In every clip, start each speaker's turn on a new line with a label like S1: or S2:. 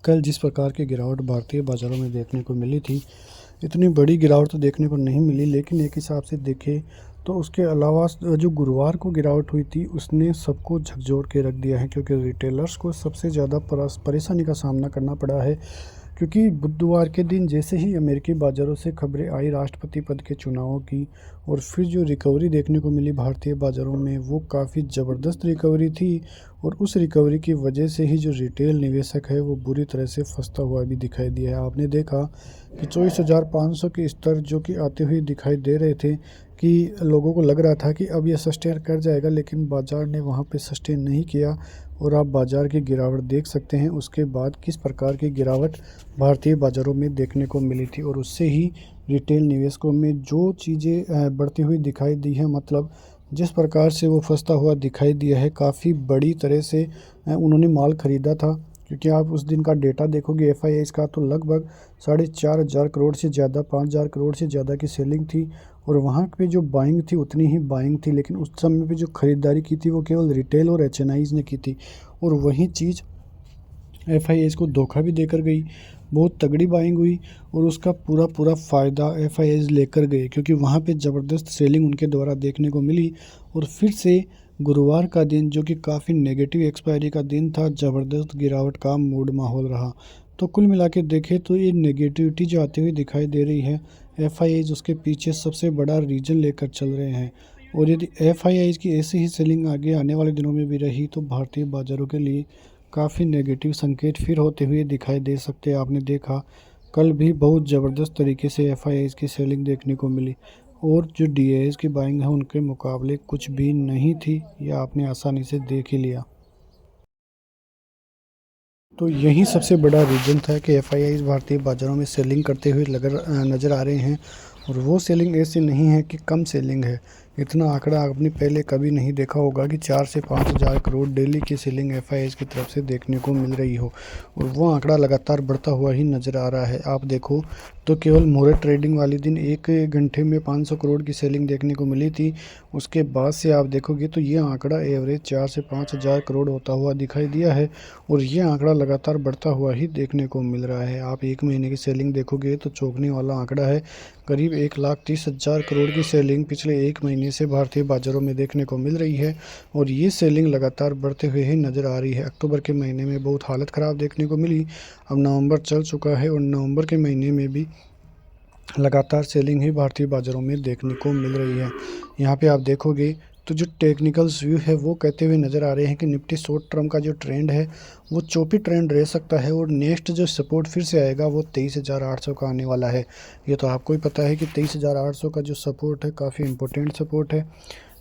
S1: कल जिस प्रकार की गिरावट भारतीय बाज़ारों में देखने को मिली थी, इतनी बड़ी गिरावट तो देखने को नहीं मिली, लेकिन एक हिसाब से देखें तो उसके अलावा जो गुरुवार को गिरावट हुई थी उसने सबको झकझोर के रख दिया है, क्योंकि रिटेलर्स को सबसे ज़्यादा परेशानी का सामना करना पड़ा है। क्योंकि बुधवार के दिन जैसे ही अमेरिकी बाज़ारों से खबरें आई राष्ट्रपति पद के चुनावों की, और फिर जो रिकवरी देखने को मिली भारतीय बाज़ारों में वो काफ़ी ज़बरदस्त रिकवरी थी। और उस रिकवरी की वजह से ही जो रिटेल निवेशक है वो बुरी तरह से फंसता हुआ भी दिखाई दिया है। आपने देखा कि 24,500 के स्तर जो कि आते हुए दिखाई दे रहे थे, कि लोगों को लग रहा था कि अब ये सस्टेन कर जाएगा, लेकिन बाज़ार ने वहाँ पे सस्टेन नहीं किया। और आप बाज़ार की गिरावट देख सकते हैं उसके बाद किस प्रकार की गिरावट भारतीय बाज़ारों में देखने को मिली थी, और उससे ही रिटेल निवेशकों में जो चीज़ें बढ़ती हुई दिखाई दी है, मतलब जिस प्रकार से वो फंसता हुआ दिखाई दिया है, काफ़ी बड़ी तरह से उन्होंने माल ख़रीदा था। क्योंकि आप उस दिन का डेटा देखोगे एफआईआईज़ का, तो लगभग 4,500 करोड़ से ज़्यादा, 5,000 करोड़ से ज़्यादा की सेलिंग थी। और वहाँ पे जो बाइंग थी उतनी ही बाइंग थी, लेकिन उस समय पे जो ख़रीदारी की थी वो केवल रिटेल और एचएनआईज़ ने की थी। और वही चीज़ एफआईआईज़ को धोखा भी देकर गई, बहुत तगड़ी बाइंग हुई और उसका पूरा फ़ायदा एफआईआईज़ लेकर गए, क्योंकि वहाँ पे ज़बरदस्त सेलिंग उनके द्वारा देखने को मिली। और फिर से गुरुवार का दिन जो कि काफ़ी नेगेटिव एक्सपायरी का दिन था, ज़बरदस्त गिरावट का मूड माहौल रहा। तो कुल मिला के देखें तो ये नेगेटिविटी जो आती हुई दिखाई दे रही है, एफआईआईज़ उसके पीछे सबसे बड़ा रीज़न लेकर चल रहे हैं। और यदि एफआईआईज़ की ऐसी ही सेलिंग आगे आने वाले दिनों में भी रही तो भारतीय बाज़ारों के लिए काफ़ी नेगेटिव संकेत फिर होते हुए दिखाई दे सकते हैं। आपने देखा कल भी बहुत ज़बरदस्त तरीके से एफआईआईज़ की सेलिंग देखने को मिली, और जो डीआईज़ की बाइंग है उनके मुकाबले कुछ भी नहीं थी, यह आपने आसानी से देख ही लिया। तो यही सबसे बड़ा रीज़न था कि एफआईआईज़ भारतीय बाज़ारों में सेलिंग करते हुए नज़र आ रहे हैं। और वो सेलिंग ऐसी नहीं है कि कम सेलिंग है। इतना आंकड़ा आपने पहले कभी नहीं देखा होगा कि 4 से 5,000 करोड़ डेली की सेलिंग एफआईआईज़ की तरफ से देखने को मिल रही हो, और वो आंकड़ा लगातार बढ़ता हुआ ही नज़र आ रहा है। आप देखो तो केवल मुहूर्त ट्रेडिंग वाले दिन 1 घंटे में 500 करोड़ की सेलिंग देखने को मिली थी। उसके बाद से आप देखोगे तो ये आंकड़ा एवरेज 4 से 5,000 करोड़ होता हुआ दिखाई दिया है, और ये आंकड़ा लगातार बढ़ता हुआ ही देखने को मिल रहा है। आप 1 महीने की सेलिंग देखोगे तो चौंकने वाला आंकड़ा है। करीब 1,30,000 करोड़ की सेलिंग पिछले 1 महीने से भारतीय बाज़ारों में देखने को मिल रही है, और ये सेलिंग लगातार बढ़ते हुए ही नज़र आ रही है। अक्टूबर के महीने में बहुत हालत ख़राब देखने को मिली, अब नवंबर चल चुका है और नवंबर के महीने में भी लगातार सेलिंग ही भारतीय बाज़ारों में देखने को मिल रही है। यहाँ पे आप देखोगे तो जो टेक्निकल्स व्यू है वो कहते हुए नज़र आ रहे हैं कि निफ्टी शॉर्ट टर्म का जो ट्रेंड है वो चौपी ट्रेंड रह सकता है, और नेक्स्ट जो सपोर्ट फिर से आएगा वो 23,800 का आने वाला है। ये तो आपको ही पता है कि 23,800 का जो सपोर्ट है काफ़ी इंपॉर्टेंट सपोर्ट है।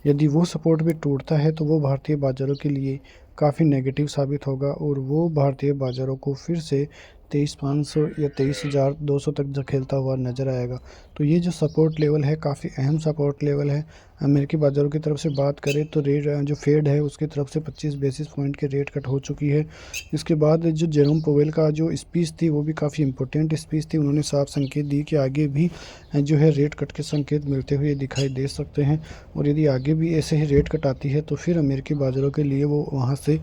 S1: यदि वो सपोर्ट भी टूटता है तो वो भारतीय बाज़ारों के लिए काफ़ी नेगेटिव साबित होगा, और वो भारतीय बाज़ारों को फिर से 23,500 या 23,200 तक धकेलता हुआ नज़र आएगा। तो ये जो सपोर्ट लेवल है काफ़ी अहम सपोर्ट लेवल है। अमेरिकी बाज़ारों की तरफ से बात करें तो रेट जो फेड है उसकी तरफ से 25 बेसिस पॉइंट के रेट कट हो चुकी है। इसके बाद जो जेरोम पोवेल का जो स्पीच थी वो भी काफ़ी इंपॉर्टेंट स्पीच थी। उन्होंने साफ संकेत दी कि आगे भी जो है रेट कट के संकेत मिलते हुए दिखाई दे सकते हैं, और यदि आगे भी ऐसे ही रेट कट आती है तो फिर अमेरिकी बाज़ारों के लिए वो वहाँ से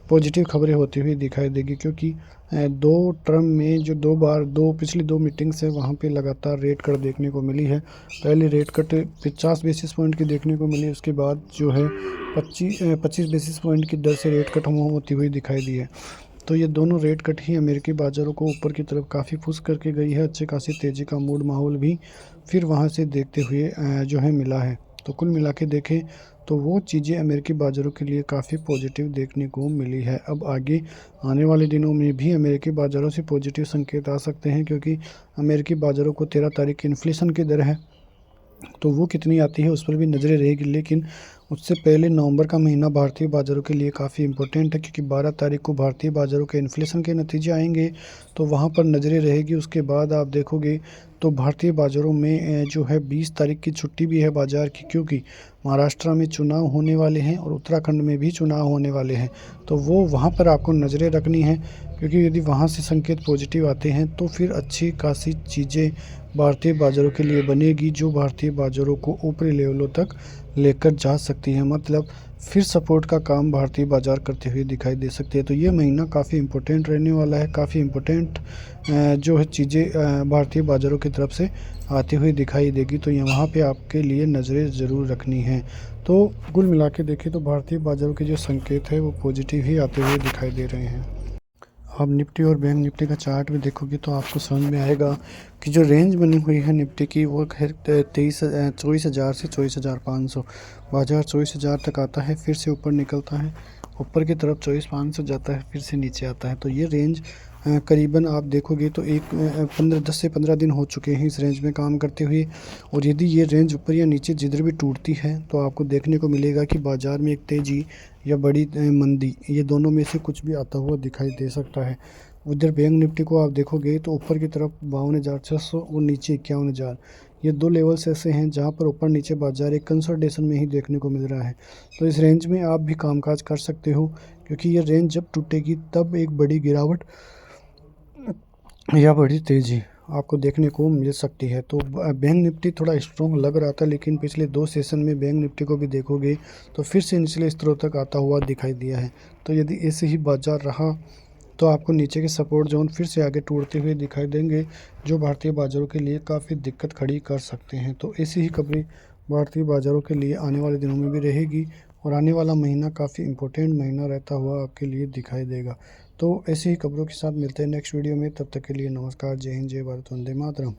S1: पॉजिटिव खबरें होती हुई दिखाई देगी। क्योंकि 2 टर्म में जो 2 बार पिछली 2 मीटिंग्स है वहाँ पे लगातार रेट कट देखने को मिली है। पहले रेट कट 50 बेसिस पॉइंट की देखने को मिली, उसके बाद जो है 25 बेसिस पॉइंट की दर से रेट कट होती हुई दिखाई दी है। तो ये दोनों रेट कट ही अमेरिकी बाज़ारों को ऊपर की तरफ काफ़ी पुश करके गई है। अच्छी खासी तेज़ी का मूड माहौल भी फिर वहाँ से देखते हुए जो है मिला है। तो कुल मिला के देखें तो वो चीज़ें अमेरिकी बाज़ारों के लिए काफ़ी पॉजिटिव देखने को मिली है। अब आगे आने वाले दिनों में भी अमेरिकी बाज़ारों से पॉजिटिव संकेत आ सकते हैं, क्योंकि अमेरिकी बाज़ारों को 13 तारीख की इन्फ्लेशन की दर है, तो वो कितनी आती है उस पर भी नज़रें रहेगी। लेकिन उससे पहले नवंबर का महीना भारतीय बाज़ारों के लिए काफ़ी इंपॉर्टेंट है, क्योंकि 12 तारीख को भारतीय बाज़ारों के इन्फ्लेशन के नतीजे आएंगे, तो वहाँ पर नज़रें रहेगी। उसके बाद आप देखोगे तो भारतीय बाज़ारों में जो है 20 तारीख की छुट्टी भी है बाज़ार की, क्योंकि महाराष्ट्र में चुनाव होने वाले हैं और उत्तराखंड में भी चुनाव होने वाले हैं। तो वो वहाँ पर आपको नज़रें रखनी है, क्योंकि यदि वहाँ से संकेत पॉजिटिव आते हैं तो फिर अच्छी खासी चीज़ें भारतीय बाज़ारों के लिए बनेगी, जो भारतीय बाज़ारों को ऊपरी लेवलों तक लेकर जा सकती है, मतलब फिर सपोर्ट का काम भारतीय बाज़ार करते हुए दिखाई दे सकती है। तो ये महीना काफ़ी इम्पोर्टेंट रहने वाला है, काफ़ी इम्पोर्टेंट जो है चीज़ें भारतीय बाज़ारों की तरफ से आती हुई दिखाई देगी। तो ये वहाँ पे आपके लिए नज़रें ज़रूर रखनी हैं। तो कुल मिला के देखें तो भारतीय बाज़ारों के जो संकेत है वो पॉजिटिव ही आते हुए दिखाई दे रहे हैं। आप निफ्टी और बैंक निफ्टी का चार्ट में देखोगे तो आपको समझ में आएगा कि जो रेंज बनी हुई है निफ्टी की वो खैर 24,000 से 24,500, बाजार 24,000 तक आता है, फिर से ऊपर निकलता है, ऊपर की तरफ 24,500 जाता है, फिर से नीचे आता है। तो ये रेंज करीबन आप देखोगे तो 10 से 15 दिन हो चुके हैं इस रेंज में काम करते हुए। और यदि ये रेंज ऊपर या नीचे जिधर भी टूटती है तो आपको देखने को मिलेगा कि बाज़ार में एक तेज़ी या बड़ी मंदी, ये दोनों में से कुछ भी आता हुआ दिखाई दे सकता है। उधर बैंक निफ्टी को आप देखोगे तो ऊपर की तरफ 52,600 और नीचे 51,000, ये दो लेवल्स ऐसे हैं जहां पर ऊपर नीचे बाजार एक कंसोलिडेशन में ही देखने को मिल रहा है। तो इस रेंज में आप भी कामकाज कर सकते हो, क्योंकि ये रेंज जब टूटेगी तब एक बड़ी गिरावट या बड़ी तेज़ी आपको देखने को मिल सकती है। तो बैंक निफ्टी थोड़ा स्ट्रॉन्ग लग रहा था, लेकिन पिछले 2 सेशन में बैंक निफ्टी को भी देखोगे तो फिर से निचले स्तरों तक आता हुआ दिखाई दिया है। तो यदि ऐसे ही बाजार रहा तो आपको नीचे के सपोर्ट जोन फिर से आगे टूटते हुए दिखाई देंगे, जो भारतीय बाज़ारों के लिए काफ़ी दिक्कत खड़ी कर सकते हैं। तो ऐसी ही खबरें भारतीय बाज़ारों के लिए आने वाले दिनों में भी रहेगी, और आने वाला महीना काफ़ी इम्पोर्टेंट महीना रहता हुआ आपके लिए दिखाई देगा। तो ऐसी ही खबरों के साथ मिलते हैं नेक्स्ट वीडियो में, तब तक के लिए नमस्कार, जय हिंद, जय भारत, वंदे मातरम।